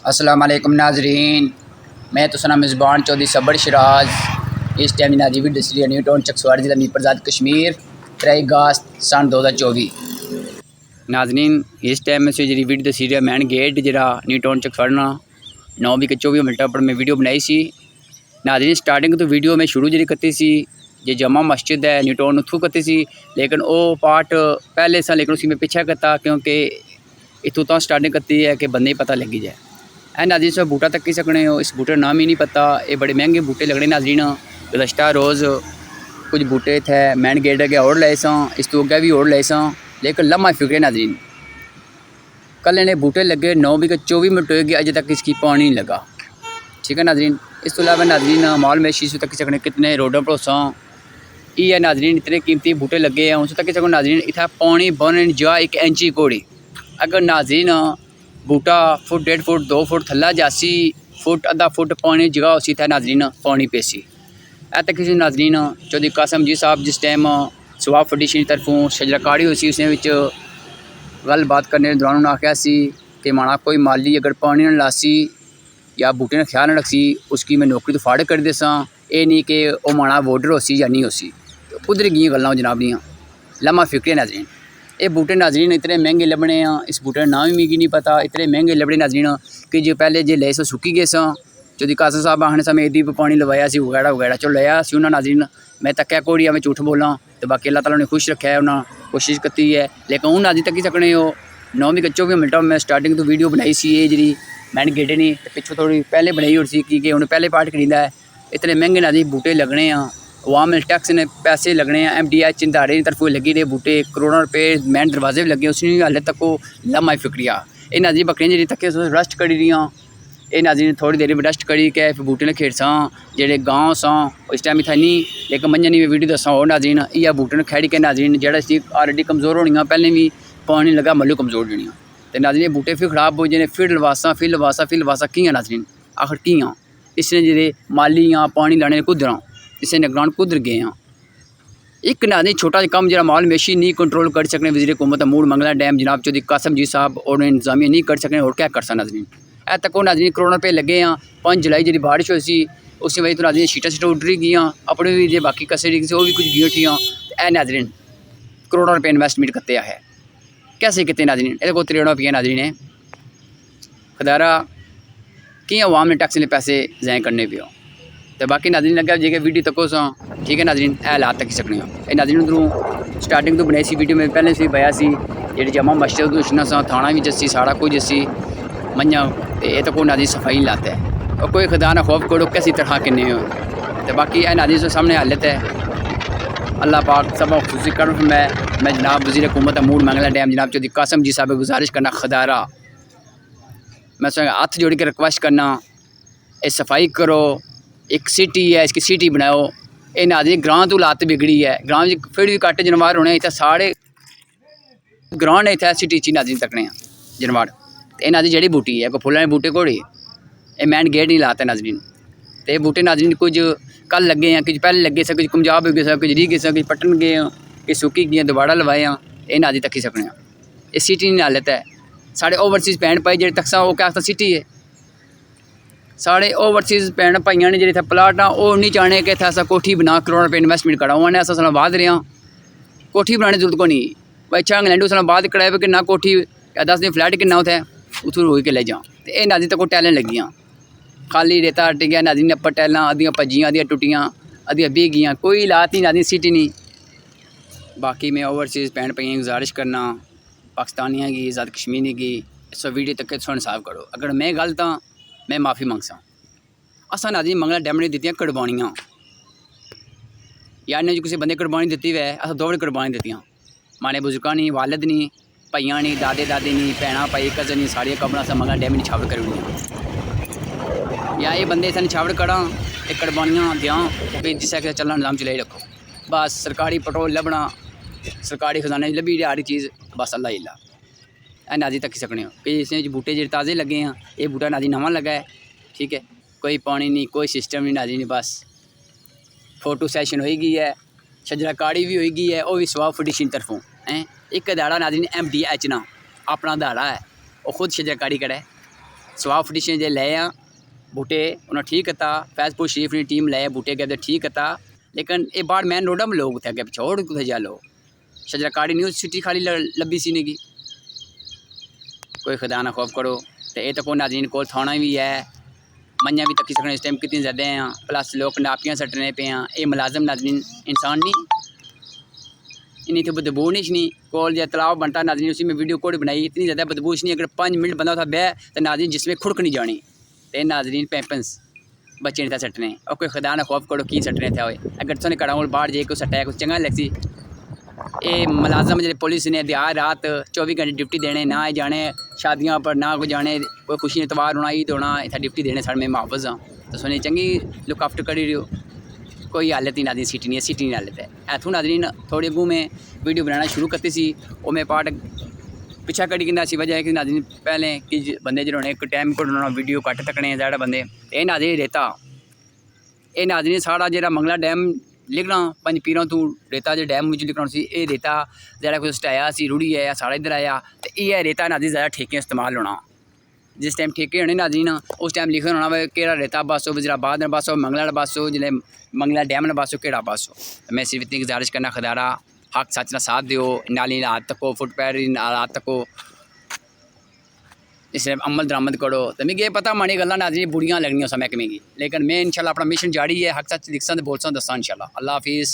अस्सलाम वालेकुम नाजरीन, मैं तो सना मेज़बान चौधरी सबर शराज इस टाइम नाजी भी डिस्ट्रिक्ट न्यू टाउन चकसवाड़ जिला मीरपुर कश्मीर 3 अगस्त सन 2024। नाजरीन इस टाइम में से जी वीडियो दसी रहा मैन गेट जरा न्यू टाउन चकसवाड़ 9:24 पर मैं वीडियो बनाई सी। नाजरीन स्टार्टिंग तो वीडियो में शुरू जी करती सी जो जमा मस्जिद है न्यू टाउन उतों करती सी, लेकिन वो पार्ट पहले सा लेकिन उसी में पीछे करता क्योंकि इतों तो स्टार्टिंग करती है कि बंदे ही पता लगी जाए। है नाजरीन सब बूटा तक ही सकने हो, इस बूटे नाम ही नहीं पता, ये बड़े महंगे बूटे लगने नाजरीन। गुज़श्ता रोज़ कुछ बूटे थे मैन गेट अगे और लाए सा, इस तो अगे भी और लाए सा, लेकिन लम्हा फिक्रे नाजरीन कल इन्हें बूटे लगे 9:24 होएगी अजय तक इसकी पानी नहीं लगा। ठीक है नाजरीन। इस तो अलावा नाजरीन माल में शीशू तक सकने कितने रोडों भरोसा ये है नाजरीन, इतने कीमती बूटे लगे हैं उस तक सको नाजरीन इतना पानी बन जा 1 इंची कोड़ी। अगर नाजरीन बूटा फुट 1.5 फुट 2 फुट थला जासी फुट आधा फुट पानी जगह उसी था नाजरीन पानी पेसी ए तक किसी नाजरीन चौधरी कासम जी साहब जिस टाइम स्वाब फाउंडेशन तरफों शजराकारी हुई उसने गल बात करने दौरान उन्होंने आख्या सी कि माना कोई माली अगर पानी न लासी या बूटे ने ख्याल न रखसी उसकी मैं नौकरी तो फाड़ कर देसा, ये नहीं कि वह माना वोडर होसी या नहीं होसी। तो उधर गई गल्लां जनाब दियाँ लम्हा फिक्रे नाजरीन। ये बूटे नाजरीन इतने महंगे लभने हैं, इस बूटे का नाम ही मिगी नहीं पता, इतने महंगे लभने नाजरीन कि जो पहले जो ले सो सुकी गए सा चौधरी कासम साहब आखने समय एदी पानी लवाया सी वगैरह वगैरह चलो लिया सी उन्होंने नाजरीन। मैं तक्या कोड़ी मैं झूठ बोला तो बाकी अल्लाह ताला ने खुश रखा है, उन्होंने कोशिश की है, लेकिन हूँ अज तक ही सकने हो 9:24 मैं स्टार्टिंग तो वीडियो बनाई सी ये जी मैंने गेटे नहीं तो पिछों थोड़ी पहले बनाई और सी कि उन्हें पहले पार्ट खरीदा है। इतने महंगे नाजी बूटे लगने हैं, अवाम टैक्स ने पैसे लगने हैं, MDH चिंतारे की तरफों लगी रहे बूटे करोड़ों रुपये मैन दरवाजे भी लगे उसने हाले तक वो लम्हा फिक्रिया। ये नाजी बकरियां जी तक रस्ट करी रही, ये नाजी थोड़ी देर रस्ट करी के फिर बूटे ने खेड़ सा जेडे गाँव सा इस टाइम इतना नहीं, लेकिन मंझा नहीं वीडियो दसा हो नाजीन यह बूटे ने खेड़ के नाजीन जरा ऑलरेडी कमज़ोर होनी पहले भी पानी लगा मल्लू कमज़ोर होनी तो नाजरीन बूटे फिर खराब हो जाने फिर लवासा कियां नाजरीन आखिर कियां इसने जे माली पानी लाने कुदरा इसे नगरान कुदर गए हैं। एक नाजरीन छोटा कम जरा माल मेशी नहीं कंट्रोल कर सकने वज़ीर हुकूमत मूड मंगला डैम जनाब चौधरी कासम जी साहब और इंतजामिया नहीं कर सकने और क्या कर सकते नाजरीन। ए तक नाजरीन करोड़ों रुपये लगे हैं। 5 जुलाई जी बारिश हुई सी उस वजह तो नाजरीन शीटा उड्डरी गई अपने भी जो बाकी कसे वो भी कुछ गई उठियाँ। ए नाजरीन करोड़ों रुपये इन्वेस्टमेंट करते है कैसे कितने नाजरीन ये को 3 रुपये नाजरीन है खदारा कि अवाम ने टैक्स ने पैसे ज़ाय करने पे हो तो बाकी नाजरीन लगे जे वीडियो तको सा। ठीक है नाजरीन ए हालात तक सकने ये नाजरीन उधरों स्टार्टिंग तो बनाई सी वीडियो में पहले से पाया सी जी जमा मस्जिद उछना सा थाना भी जसी सारा कुछ जसी मंझा तो ये तो कोई नाजरीन सफाई लाता है और कोई खुदा ना खौफ करो कैसी तरह किन्ने हो तो बाकी ए नाजरीन सामने हालत है अल्लाह पाक सब खुशी कर। मैं जनाब वज़ीर हुकूमत मूड मंगला डैम जनाब चौधरी कासम जी साहब गुजारिश करना खदारा मैं हाथ जोड़ के रिक्वेस्ट करना ये सफाई करो, एक सिटी है इसकी सिटी बनाओ। ये नाजरीन ग्रां तो लात बिगड़ी है, ग्रां फिर भी घट जानवर होने इतने सारे ग्रां ने इतने सिटी च नाजरीन तकने जानवर तो नाजरी जड़ी बूटी है कोई फुल्लां बूटे घोड़े ये मैन गेट नहीं लाते नाजरीन तो बूटे नाजरीन कुछ कल लगे हैं कुछ पहले लगे से कुछ कमजाब हो गए कुछ री गए कुछ पट्टन गए कि सुकी गई दोबारा लवाए ये नाजी तक ही सकने ये सिटी नहीं हालत है। साढ़े ओवरसीज़ भैन भाई जो तकसा वो क्या सिटी है साढ़े ओवरसीज़ भैन भाइयों ने जो प्लाट आ वो नहीं चाहने कि इतना असा कोठी बना करोड़ रुपये इन्वेस्टमेंट करा उन्होंने असा साल बाद रहा कोठी बनाने की जरूरत को नहीं भाई 6 इंग्लैंड साल बाद कराए कि ना कोठी 10 दिन फ्लैट किन्ना उतने उतों रोई के ले जा तो ये नाजी तक टैलें लगियाँ खाली रेता हट गया नाजी ने अपर टैलों अद्धियाँ भजियाँ अद्धियाँ टुटियाँ अद्धियाँ बीह गई कोई लात नहीं नाजी सिटी नहीं। बाकी मैं ओवरसीज़ भैन भाइयों की गुजारिश करना पाकिस्तानियों की आज़ाद कश्मीरी की इस वीडियो तक सुन साफ करो अगर मैं गलत हाँ मैं माफ़ी मंगसा। असा नाजी मंगला डैम ने दित्तियां कुर्बानियाँ यार ने जो किसी बंदे कुर्बानी दी है अस 2 बारी कुर्बानी दित्तियां माने बुजुर्गों नहीं वालद नहीं भाइयां नहीं दादे दादी नहीं भैन भाई कज़न नहीं सारिया कमरा से मंगला डैम निछावर कर या ये बंदे इतना निछावर करा ये कुर्बानियाँ दें भी जिस चलना निज़ाम चलाई रखो बस सरकारी पेट्रोल लभना सरकारी खजाने लभी रही हर चीज़ बस अल्लाह इला ए नाजी तक सकने हो कि इसमें बूटे जो ताज़े लगे हैं ये बूटा नाजी नवा लगा है। ठीक है कोई पानी नहीं कोई सिस्टम नहीं नाजी नहीं बस फोटो सैशन हो गई है शजराकारी भी हो गई है वो भी स्वाब फाउंडेशन तरफों हैं एक दाड़ा नाजी ने MDH ना अपना दाड़ा है वो खुद शजराकारी करे सवाब फटिशन जे ले बूटे उन्हें ठीक किया, फैजपुर शरीफ ने टीम ले बूटे के ठीक किया, लेकिन ये बाहर मैन रोडा में लोग थे अगे छोड़ कुछ जा लो शजराकाड़ी न्यूज़ सिटी खाली लब्भी सी नहीं कोई खुदा ना खौफ करो। तो ये तो को नाज़रीन को थाना भी है, मंझा भी तकी सकने इस टाइम कितनी ज़्यादा हैं, प्लस लोग नापियाँ सटने पे हैं। ये मुलाजम नाज़रीन इंसान नहीं, इन्हीं तो बदबू नहीं कोल या तलाव बनता नाज़रीन, उसी में वीडियो कोड बनाई, इतनी ज़्यादा बदबू नहीं। अगर 5 मिनट बंदा था बह तो नाज़रीन जिसमें खुड़क नहीं जानी। तो नाज़रीन पैंपन्स बच्चे नहीं था सटने और कोई खुदा ना खौफ करो की सटने थे। अगर तुमने कड़ा बाहर जाए कोई सटाया कुछ चंगा लगती। ये मुलाजम जो पुलिस ने दिहाड़ रात 24 घंटे ड्यूटी देने, ना जाने शादियों पर, ना कोई जाने कोई खुशी इतवार होना ईद होना, इतना ड्यूटी देने साढ़े में मुहाफ़िज़ हाँ। तो सुने चंगी लुक आफ्टर करी रही हो, कोई हालत ही नाज़रीन सिटी नहीं है, सिटी नहीं हालत है। इतों नाज़रीन थोड़ी अगू में वीडियो बनाना शुरू करती सी, वो मैं पार्ट पिछा कड़ी कि ऐसी वजह है कि नाज़रीन पहले कि बंदे जो एक टाइम को वीडियो कट तकने साढ़े बंदे। ये नाज़रीन रेता, ये नाज़रीन साढ़ा जो मंगला डैम लिखना 5 पीरों तू रेता जो डैम मुझे लिखना सी, ये रेता जरा कुछ सटाया सी रुड़ी है साढ़े इधर आया। तो ये रेता नाज़रीन ज़्यादा ठेके इस्तेमाल होना, जिस टाइम ठेके होने नाज़रीन उस टाइम लिखे होना भाई केड़ा रेता बस हो, वज़ीराबाद बस हो, मंगला बस हो, जिले मंगला डैम बस हो, केड़ा बस हो। तो मैं सिर्फ इतनी गुजारिश करना खुदारा हक सच ना साथ दो, नाली हाथ तको, फुटपैथ हाथ तको, इस अमल दरामद करो। तो मिगी पता माड़ी गल्लां नाज़रीन बुरियां लगनियां उस महकमे की, लेकिन मैं इंशाल्लाह अपना मिशन जारी है, हक सच दिखसा तो बोलसा दसा इंशाल्लाह। अल्लाह हाफिज़।